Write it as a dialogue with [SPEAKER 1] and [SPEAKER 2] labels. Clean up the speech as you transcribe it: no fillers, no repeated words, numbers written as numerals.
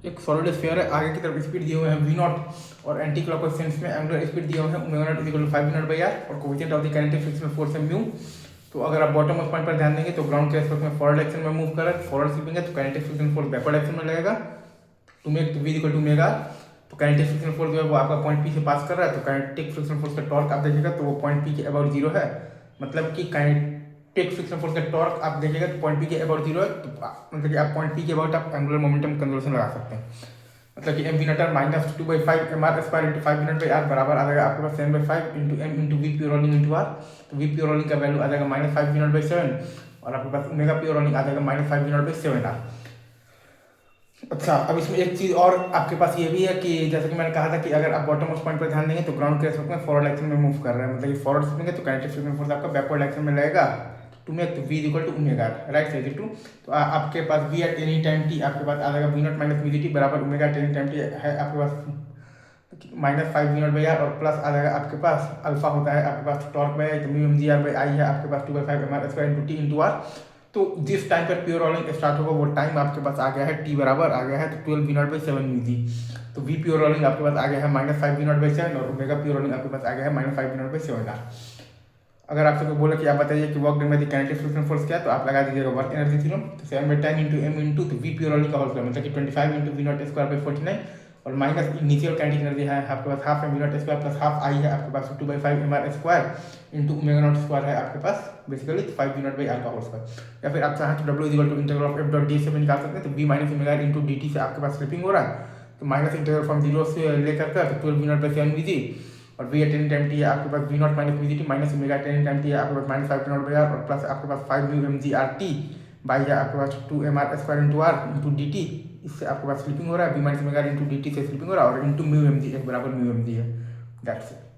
[SPEAKER 1] एक solid sphere है, आगे की तरफ स्पीड दिए हुए हैं v नॉट और एंटी क्लॉकवाइज सेंस में एंगुलर स्पीड दिए हुए हैं omega naught equal to 5 v naught by R और coefficient of the kinetic frictional force है म्यू। तो अगर आप बॉटम ऑफ पॉइंट पर ध्यान देंगे तो ग्राउंड के एस्पेक्ट में फॉरवर्ड एक्शन में मूव कर रहा है, फॉरवर्ड स्लिपिंग है तो kinetic frictional force backward action में लगेगा to make v equal to omega. तो काइनेटिक फ्रिक्शनल फोर्स जो है वो आपका पॉइंट पी से पास कर रहा है, तो काइनेटिक फ्रिक्शनल फोर्स का टॉर्क आप देखिएगा तो वो पॉइंट पी के अबाउट जीरो है, मतलब कि काइनेटिक फ्रिक्शनल फोर्स का टॉर्क आप देखिएगा तो पॉइंट पी के अबाउट जीरो है, तो मतलब कि आप पॉइंट पी के अबाउट आप एंगुलर मोमेंटम कंजर्वेशन लगा सकते हैं। मतलब कि M V naught r minus 2/5 M R square into 5 v naught by R बराबर आ जाएगा आपके पास 7/5 into M into V pure rolling into R. तो वी प्योर रोलिंग का वैल्यू आ जाएगा माइनस 5 v नॉट बाई 7 और आपके पास ओमेगा प्योर रोलिंग आ जाएगा minus 5 v naught by 7 R. अच्छा, अब इसमें एक चीज़ और आपके पास ये भी है कि जैसे कि मैंने कहा था कि अगर आप बॉटम ऑफ पॉइंट पर ध्यान देंगे तो ग्राउंड के रेस्पेक्ट में फॉरवर्ड एक्शन में मूव कर रहे हैं, मतलब कि फॉरवर्ड स्पिन है तो काइनेटिक फ्रिक्शनल फोर्स आपका बैकवर्ड एक्शन में लगेगा to make v equal to omega right side to. तो आपके पास v at any time t आपके पास आ जाएगा v naught minus v T बराबर omega at any time t है आपके पास minus 5 v naught by R और प्लस आ जाएगा आपके पास अल्फा होता है आपके पास टॉर्क बाई तो mu M G are by I है आपके पास 2/5 M R square into T into R. तो जिस टाइम पर प्योर रोलिंग स्टार्ट होगा वो टाइम आपके पास आ गया है t बराबर आ गया है तो 12 v naught by 7 mu G. तो v प्योर रोलिंग आपके पास आ गया है माइनस 5 v नॉट बाई 7 और ओमेगा प्योर रोलिंग आपके पास आ गया है minus 5 v naught by 7 R. अगर आपसे कोई बोले कि आप बताइए कि work done by the kinetic frictional force क्या है, तो आप लगा दीजिएगा वर्क एनर्जी थ्योरम। तो 7/10 इंटू एम इंटू तो वी प्योर रोलिंग का होल स्क्वायर मतलब कि 25 into V naught square by 49 और माइनस इनिशियल काइनेटिक एनर्जी है आपके पास half M V naught square plus half I है आपके पास 2/5 M R square into omega naught square है आपके पास basically 5 V naught by R का होल स्क्वायर। या फिर आप चाहें तो W equal to integral of F dot D से भी निकाल सकते हैं। तो V minus omega into D T से आपके पास स्लिपिंग हो रहा है, तो माइनस इंटीग्रल फ्रॉम जीरो से लेकर के तो 12 V naught by 7 V G और v at any time t है आपके पास v naught minus V G T minus omega at any time t है आपके पास minus 5 v naught by R और प्लस आपके पास 5 mu M G R T by है आपके पास 2 M R square into R into D T. इससे आपके पास स्लिपिंग हो रहा है v minus omega into D T से स्लिपिंग हो रहा है और इंटू म्यू एम जी एक बराबर म्यू एम जी है दैट्स इट।